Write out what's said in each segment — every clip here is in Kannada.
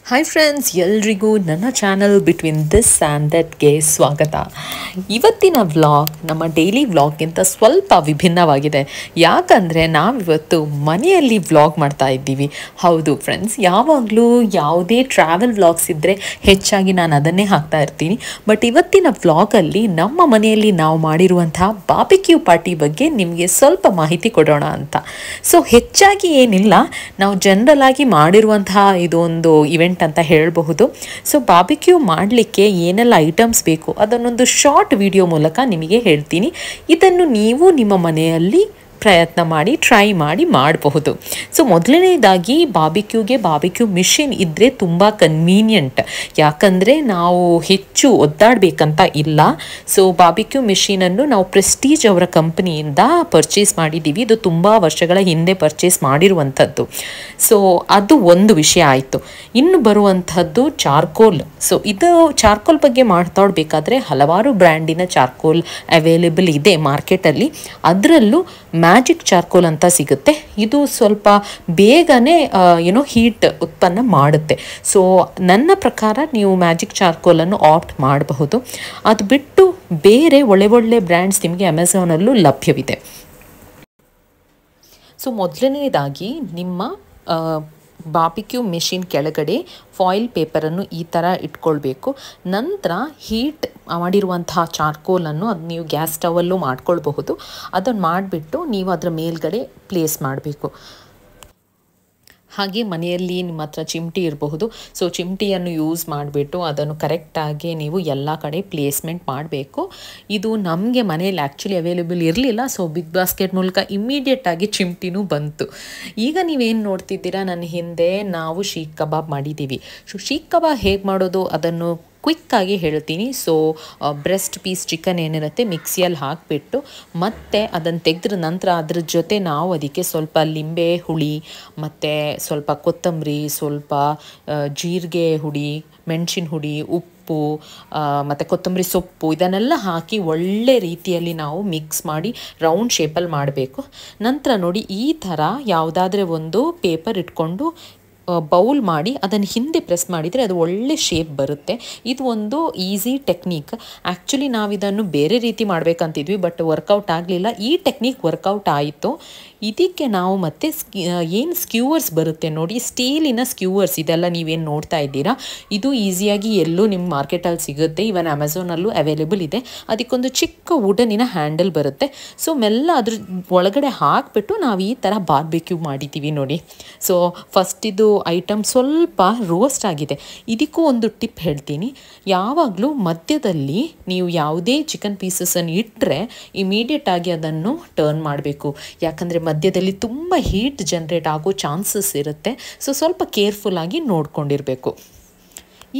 ಹಾಯ್ ಫ್ರೆಂಡ್ಸ್, ಎಲ್ರಿಗೂ ನನ್ನ ಚಾನಲ್ ಬಿಟ್ವೀನ್ ದಿಸ್ ಆ್ಯಂಡ್ ದಟ್ಗೆ ಸ್ವಾಗತ. ಇವತ್ತಿನ ವ್ಲಾಗ್ ನಮ್ಮ ಡೈಲಿ ವ್ಲಾಗ್ಗಿಂತ ಸ್ವಲ್ಪ ವಿಭಿನ್ನವಾಗಿದೆ. ಯಾಕಂದರೆ ನಾವಿವತ್ತು ಮನೆಯಲ್ಲಿ ವ್ಲಾಗ್ ಮಾಡ್ತಾ ಇದ್ದೀವಿ. ಹೌದು ಫ್ರೆಂಡ್ಸ್, ಯಾವಾಗಲೂ ಯಾವುದೇ ಟ್ರಾವೆಲ್ ವ್ಲಾಗ್ಸ್ ಇದ್ದರೆ ಹೆಚ್ಚಾಗಿ ನಾನು ಅದನ್ನೇ ಹಾಕ್ತಾ ಇರ್ತೀನಿ. ಬಟ್ ಇವತ್ತಿನ ವ್ಲಾಗಲ್ಲಿ ನಮ್ಮ ಮನೆಯಲ್ಲಿ ನಾವು ಮಾಡಿರುವಂತಹ ಬಾರ್ಬಿಕ್ಯೂ ಪಾರ್ಟಿ ಬಗ್ಗೆ ನಿಮಗೆ ಸ್ವಲ್ಪ ಮಾಹಿತಿ ಕೊಡೋಣ ಅಂತ. ಸೊ ಹೆಚ್ಚಾಗಿ ಏನಿಲ್ಲ, ನಾವು ಜನರಲ್ ಆಗಿ ಮಾಡಿರುವಂತಹ ಇದೊಂದು ಇವೆಂಟ್ ಅಂತ ಹೇಳಬಹುದು. ಸೊ ಬಾರ್ಬಿಕ್ಯೂ ಮಾಡಲಿಕ್ಕೆ ಏನೆಲ್ಲ ಐಟಮ್ಸ್ ಬೇಕು ಅದನ್ನೊಂದು ಶಾರ್ಟ್ ವಿಡಿಯೋ ಮೂಲಕ ನಿಮಗೆ ಹೇಳ್ತೀನಿ. ಇದನ್ನು ನೀವು ನಿಮ್ಮ ಮನೆಯಲ್ಲಿ ಪ್ರಯತ್ನ ಮಾಡಿ ಟ್ರೈ ಮಾಡಬಹುದು. ಸೊ ಮೊದಲನೇದಾಗಿ ಬಾರ್ಬಿಕ್ಯೂ ಮಿಷಿನ್ ಇದ್ದರೆ ತುಂಬ ಕನ್ವೀನಿಯಂಟ್. ಯಾಕಂದರೆ ನಾವು ಹೆಚ್ಚು ಒದ್ದಾಡಬೇಕಂತ ಇಲ್ಲ. ಸೊ ಬಾರ್ಬಿಕ್ಯೂ ಮಿಷಿನನ್ನು ನಾವು ಪ್ರೆಸ್ಟೀಜ್ ಅವರ ಕಂಪನಿಯಿಂದ ಪರ್ಚೇಸ್ ಮಾಡಿದ್ದೀವಿ. ಇದು ತುಂಬ ವರ್ಷಗಳ ಹಿಂದೆ ಪರ್ಚೇಸ್ ಮಾಡಿರುವಂಥದ್ದು. ಸೊ ಅದು ಒಂದು ವಿಷಯ ಆಯಿತು. ಇನ್ನು ಬರುವಂಥದ್ದು ಚಾರ್ಕೋಲ್. ಸೊ ಇದು ಚಾರ್ಕೋಲ್ ಬಗ್ಗೆ ಮಾತಾಡಬೇಕಾದ್ರೆ ಹಲವಾರು ಬ್ರ್ಯಾಂಡಿನ ಚಾರ್ಕೋಲ್ ಅವೈಲೇಬಲ್ ಇದೆ ಮಾರ್ಕೆಟಲ್ಲಿ. ಅದರಲ್ಲೂ ಮ್ಯಾಜಿಕ್ ಚಾರ್ಕೋಲ್ ಅಂತ ಸಿಗುತ್ತೆ. ಇದು ಸ್ವಲ್ಪ ಬೇಗನೆ ಹೀಟ್ ಉತ್ಪನ್ನ ಮಾಡುತ್ತೆ. ಸೊ ನನ್ನ ಪ್ರಕಾರ ನೀವು ಮ್ಯಾಜಿಕ್ ಚಾರ್ಕೋಲನ್ನು ಆಪ್ಟ್ ಮಾಡಬಹುದು. ಅದು ಬಿಟ್ಟು ಬೇರೆ ಒಳ್ಳೆ ಬ್ರ್ಯಾಂಡ್ಸ್ ನಿಮಗೆ ಅಮೆಝಾನಲ್ಲೂ ಲಭ್ಯವಿದೆ. ಸೊ ಮೊದಲನೇದಾಗಿ ನಿಮ್ಮ ಬಾರ್ಬಿಕ್ಯೂ ಮೆಷಿನ್ ಕೆಳಗಡೆ ಫಾಯಿಲ್ ಪೇಪರನ್ನು ಈ ಥರ ಇಟ್ಕೊಳ್ಬೇಕು. ನಂತರ ಹೀಟ್ ಮಾಡಿರುವಂತಹ ಚಾರ್ಕೋಲನ್ನು ಅದು ನೀವು ಗ್ಯಾಸ್ ಸ್ಟವಲ್ಲೂ ಮಾಡ್ಕೊಳ್ಬಹುದು. ಅದನ್ನು ಮಾಡಿಬಿಟ್ಟು ನೀವು ಅದರ ಮೇಲ್ಗಡೆ ಪ್ಲೇಸ್ ಮಾಡಬೇಕು. ಹಾಗೆ ಮನೆಯಲ್ಲಿ ನಿಮ್ಮ ಹತ್ರ ಚಿಮಟಿ ಇರಬಹುದು. ಸೊ ಚಿಮಟಿಯನ್ನು ಯೂಸ್ ಮಾಡಿಬಿಟ್ಟು ಅದನ್ನು ಕರೆಕ್ಟಾಗಿ ನೀವು ಎಲ್ಲ ಕಡೆ ಪ್ಲೇಸ್ಮೆಂಟ್ ಮಾಡಬೇಕು. ಇದು ನಮಗೆ ಮನೆಯಲ್ಲಿ ಆ್ಯಕ್ಚುಲಿ ಅವೈಲೇಬಲ್ ಇರಲಿಲ್ಲ. ಸೊ ಬಿಗ್ ಬಾಸ್ಕೆಟ್ ಮೂಲಕ ಇಮ್ಮಿಡಿಯೇಟಾಗಿ ಚಿಮಟಿನೂ ಬಂತು. ಈಗ ನೀವೇನು ನೋಡ್ತಿದ್ದೀರಾ, ನನ್ನ ಹಿಂದೆ ನಾವು ಶೀಖ್ ಕಬಾಬ್ ಮಾಡಿದ್ದೀವಿ. ಸೊ ಶೀಖ್ ಕಬಾಬ್ ಹೇಗೆ ಮಾಡೋದು ಅದನ್ನು ಕ್ವಿಕ್ಕಾಗಿ ಹೇಳ್ತೀನಿ. ಸೊ ಬ್ರೆಸ್ಟ್ ಪೀಸ್ ಚಿಕನ್ ಏನಿರುತ್ತೆ ಮಿಕ್ಸಿಯಲ್ಲಿ ಹಾಕಿಬಿಟ್ಟು ಮತ್ತೆ ಅದನ್ನು ತೆಗೆದ್ರ ನಂತರ ಅದ್ರ ಜೊತೆ ನಾವು ಅದಕ್ಕೆ ಸ್ವಲ್ಪ ಲಿಂಬೆ ಹುಳಿ ಮತ್ತು ಸ್ವಲ್ಪ ಕೊತ್ತಂಬರಿ, ಸ್ವಲ್ಪ ಜೀರಿಗೆ ಹುಡಿ, ಮೆಣಸಿನ ಹುಡಿ, ಉಪ್ಪು ಮತ್ತು ಕೊತ್ತಂಬರಿ ಸೊಪ್ಪು ಇದನ್ನೆಲ್ಲ ಹಾಕಿ ಒಳ್ಳೆ ರೀತಿಯಲ್ಲಿ ನಾವು ಮಿಕ್ಸ್ ಮಾಡಿ ರೌಂಡ್ ಶೇಪಲ್ಲಿ ಮಾಡಬೇಕು. ನಂತರ ನೋಡಿ, ಈ ಥರ ಯಾವುದಾದ್ರೆ ಒಂದು ಪೇಪರ್ ಇಟ್ಕೊಂಡು ಬೌಲ್ ಮಾಡಿ ಅದನ್ನು ಹಿಂದೆ ಪ್ರೆಸ್ ಮಾಡಿದರೆ ಅದು ಒಳ್ಳೆ ಶೇಪ್ ಬರುತ್ತೆ. ಇದು ಒಂದು ಈಸಿ ಟೆಕ್ನಿಕ್. ಆ್ಯಕ್ಚುಲಿ ನಾವಿದನ್ನು ಬೇರೆ ರೀತಿ ಮಾಡಬೇಕಂತಿದ್ವಿ, ಬಟ್ ವರ್ಕೌಟ್ ಆಗಲಿಲ್ಲ. ಈ ಟೆಕ್ನಿಕ್ ವರ್ಕೌಟ್ ಆಯಿತು. ಇದಕ್ಕೆ ನಾವು ಮತ್ತೆ ಏನು ಸ್ಕ್ಯೂವರ್ಸ್ ಬರುತ್ತೆ ನೋಡಿ, ಸ್ಟೀಲಿನ ಸ್ಕ್ಯೂವರ್ಸ್, ಇದೆಲ್ಲ ನೀವೇನು ನೋಡ್ತಾ ಇದ್ದೀರಾ, ಇದು ಈಸಿಯಾಗಿ ಎಲ್ಲೂ ನಿಮ್ಮ ಮಾರ್ಕೆಟಲ್ಲಿ ಸಿಗುತ್ತೆ. ಇವನ್ ಅಮೆಝಾನಲ್ಲೂ ಅವೈಲೇಬಲ್ ಇದೆ. ಅದಕ್ಕೊಂದು ಚಿಕ್ಕ ವುಡನಿನ ಹ್ಯಾಂಡಲ್ ಬರುತ್ತೆ. ಸೊ ಮೆಲ್ಲ ಅದ್ರ ಒಳಗಡೆ ಹಾಕಿಬಿಟ್ಟು ನಾವು ಈ ಥರ ಬಾರ್ಬಿಕ್ಯೂ ಮಾಡಿದ್ದೀವಿ ನೋಡಿ. ಸೊ ಫಸ್ಟ್ ಇದು ಐಟಮ್ ಸ್ವಲ್ಪ ರೋಸ್ಟ್ ಆಗಿದೆ. ಇದಕ್ಕೂ ಒಂದು ಟಿಪ್ ಹೇಳ್ತೀನಿ. ಯಾವಾಗಲೂ ಮಧ್ಯದಲ್ಲಿ ನೀವು ಯಾವುದೇ ಚಿಕನ್ ಪೀಸಸನ್ನು ಇಟ್ಟರೆ ಇಮಿಡಿಯೇಟಾಗಿ ಅದನ್ನು ಟರ್ನ್ ಮಾಡಬೇಕು. ಯಾಕಂದರೆ ಮಧ್ಯದಲ್ಲಿ ತುಂಬ ಹೀಟ್ ಜನ್ರೇಟ್ ಆಗೋ ಚಾನ್ಸಸ್ ಇರುತ್ತೆ. ಸೊ ಸ್ವಲ್ಪ ಕೇರ್ಫುಲ್ಲಾಗಿ ನೋಡ್ಕೊಂಡಿರಬೇಕು.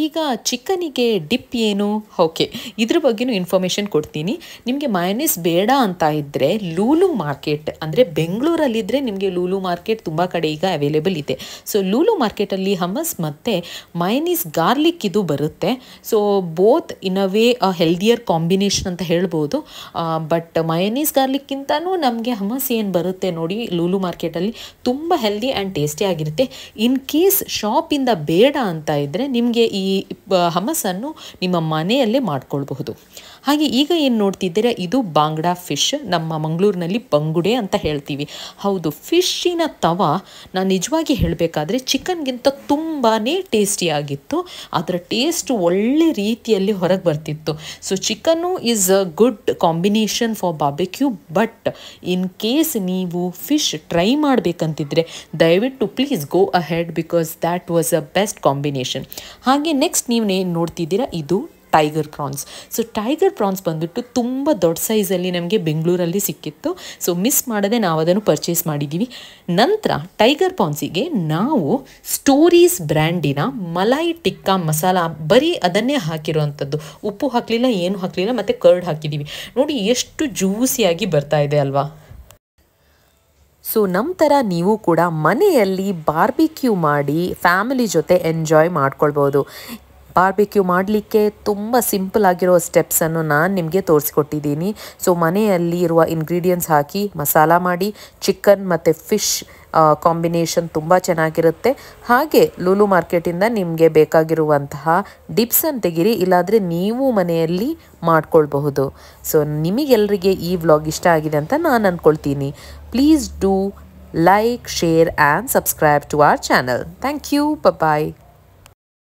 ಈಗ ಚಿಕನಿಗೆ ಡಿಪ್ ಏನು, ಓಕೆ, ಇದ್ರ ಬಗ್ಗೆನೂ ಇನ್ಫಾರ್ಮೇಷನ್ ಕೊಡ್ತೀನಿ. ನಿಮಗೆ ಮಯೋನೀಸ್ ಬೇಡ ಅಂತ ಇದ್ದರೆ ಲೂಲು ಮಾರ್ಕೆಟ್, ಅಂದರೆ ಬೆಂಗಳೂರಲ್ಲಿದ್ದರೆ ನಿಮಗೆ ಲೂಲು ಮಾರ್ಕೆಟ್ ತುಂಬ ಕಡೆ ಈಗ ಅವೈಲೇಬಲ್ ಇದೆ. ಸೊ ಲೂಲು ಮಾರ್ಕೆಟಲ್ಲಿ ಹಮ್ಮಸ್ ಮತ್ತು ಮಯೋನೀಸ್ ಗಾರ್ಲಿಕ್ ಇದು ಬರುತ್ತೆ. So both in a way healthier combination ಅಂತ ಹೇಳ್ಬೋದು. ಬಟ್ ಮಯೋನೀಸ್ ಗಾರ್ಲಿಕ್ಕಿಂತನೂ ನಮಗೆ ಹಮ್ಮಸ್ ಏನು ಬರುತ್ತೆ ನೋಡಿ ಲೂಲು ಮಾರ್ಕೆಟಲ್ಲಿ ತುಂಬ ಹೆಲ್ದಿ ಆ್ಯಂಡ್ ಟೇಸ್ಟಿ ಆಗಿರುತ್ತೆ. ಇನ್ ಕೇಸ್ ಶಾಪಿಂದ ಬೇಡ ಅಂತ ಇದ್ದರೆ ನಿಮಗೆ ಈ ಹಮ್ಮಸನ್ನು ನಿಮ್ಮ ಮನೆಯಲ್ಲೇ ಮಾಡ್ಕೊಳ್ಬಹುದು. ಹಾಗೆ ಈಗ ಏನು ನೋಡ್ತಿದ್ದೀರಾ, ಇದು ಬಾಂಗ್ಡಾ ಫಿಶ್. ನಮ್ಮ ಮಂಗಳೂರಿನಲ್ಲಿ ಬಂಗುಡೆ ಅಂತ ಹೇಳ್ತೀವಿ. ಹೌದು, ಫಿಶ್ಶಿನ ತವ ನಾನು ನಿಜವಾಗಿ ಹೇಳಬೇಕಾದ್ರೆ ಚಿಕನ್ಗಿಂತ ತುಂಬಾ ಟೇಸ್ಟಿಯಾಗಿತ್ತು. ಅದರ ಟೇಸ್ಟ್ ಒಳ್ಳೆ ರೀತಿಯಲ್ಲಿ ಹೊರಗೆ ಬರ್ತಿತ್ತು. So chicken is a good combination for barbecue. But in case ನೀವು ಫಿಶ್ ಟ್ರೈ ಮಾಡಬೇಕಂತಿದ್ರೆ ದಯವಿಟ್ಟು please go ahead, because that was a best combination. ಹಾಗೆ ನೆಕ್ಸ್ಟ್ ನೀವು ಏನು ನೋಡ್ತಿದ್ದೀರಾ, ಇದು tiger prawns. So tiger prawns ಬಂದುಬಿಟ್ಟು ತುಂಬ ದೊಡ್ಡ ಸೈಜಲ್ಲಿ ನಮಗೆ ಬೆಂಗಳೂರಲ್ಲಿ ಸಿಕ್ಕಿತ್ತು. ಸೊ ಮಿಸ್ ಮಾಡದೆ ನಾವು ಅದನ್ನು ಪರ್ಚೇಸ್ ಮಾಡಿದ್ದೀವಿ. ನಂತರ ಟೈಗರ್ ಪ್ರಾನ್ಸಿಗೆ ನಾವು ಸ್ಟೋರೀಸ್ ಬ್ರ್ಯಾಂಡಿನ ಮಲಾಯಿ ಟಿಕ್ಕಾ ಮಸಾಲ, ಬರೀ ಅದನ್ನೇ ಹಾಕಿರುವಂಥದ್ದು, ಉಪ್ಪು ಹಾಕಲಿಲ್ಲ, ಏನು ಹಾಕಲಿಲ್ಲ, ಮತ್ತು ಕರ್ಡ್ ಹಾಕಿದ್ದೀವಿ. ನೋಡಿ ಎಷ್ಟು ಜ್ಯೂಸಿಯಾಗಿ ಬರ್ತಾ ಇದೆ ಅಲ್ವಾ. ಸೊ ನಮ್ಮ ಥರ ನೀವು ಕೂಡ ಮನೆಯಲ್ಲಿ ಬಾರ್ಬಿಕ್ಯೂ ಮಾಡಿ ಫ್ಯಾಮಿಲಿ ಜೊತೆ ಎಂಜಾಯ್ ಮಾಡ್ಕೊಳ್ಬೋದು. ಬಾರ್ಬಿಕ್ಯೂ ಮಾಡಲಿಕ್ಕೆ ತುಂಬ ಸಿಂಪಲ್ ಆಗಿರೋ ಸ್ಟೆಪ್ಸನ್ನು ನಾನು ನಿಮಗೆ ತೋರಿಸ್ಕೊಟ್ಟಿದ್ದೀನಿ. ಸೊ ಮನೆಯಲ್ಲಿ ಇರುವ ಇಂಗ್ರೀಡಿಯೆಂಟ್ಸ್ ಹಾಕಿ ಮಸಾಲ ಮಾಡಿ ಚಿಕನ್ ಮತ್ತು ಫಿಶ್ ಕಾಂಬಿನೇಷನ್ ತುಂಬ ಚೆನ್ನಾಗಿರುತ್ತೆ. ಹಾಗೆ ಲೂಲು ಮಾರ್ಕೆಟಿಂದ ನಿಮಗೆ ಬೇಕಾಗಿರುವಂತಹ ಡಿಪ್ಸನ್ನು ತೆಗಿರಿ, ಇಲ್ಲಾಂದರೆ ನೀವು ಮನೆಯಲ್ಲಿ ಮಾಡ್ಕೊಳ್ಬಹುದು. ಸೊ ನಿಮಗೆಲ್ಲರಿಗೆ ಈ ವ್ಲಾಗ್ ಇಷ್ಟ ಆಗಿದೆ ಅಂತ ನಾನು ಅಂದ್ಕೊಳ್ತೀನಿ. Please do like, share and subscribe to our channel. Thank you. Bye.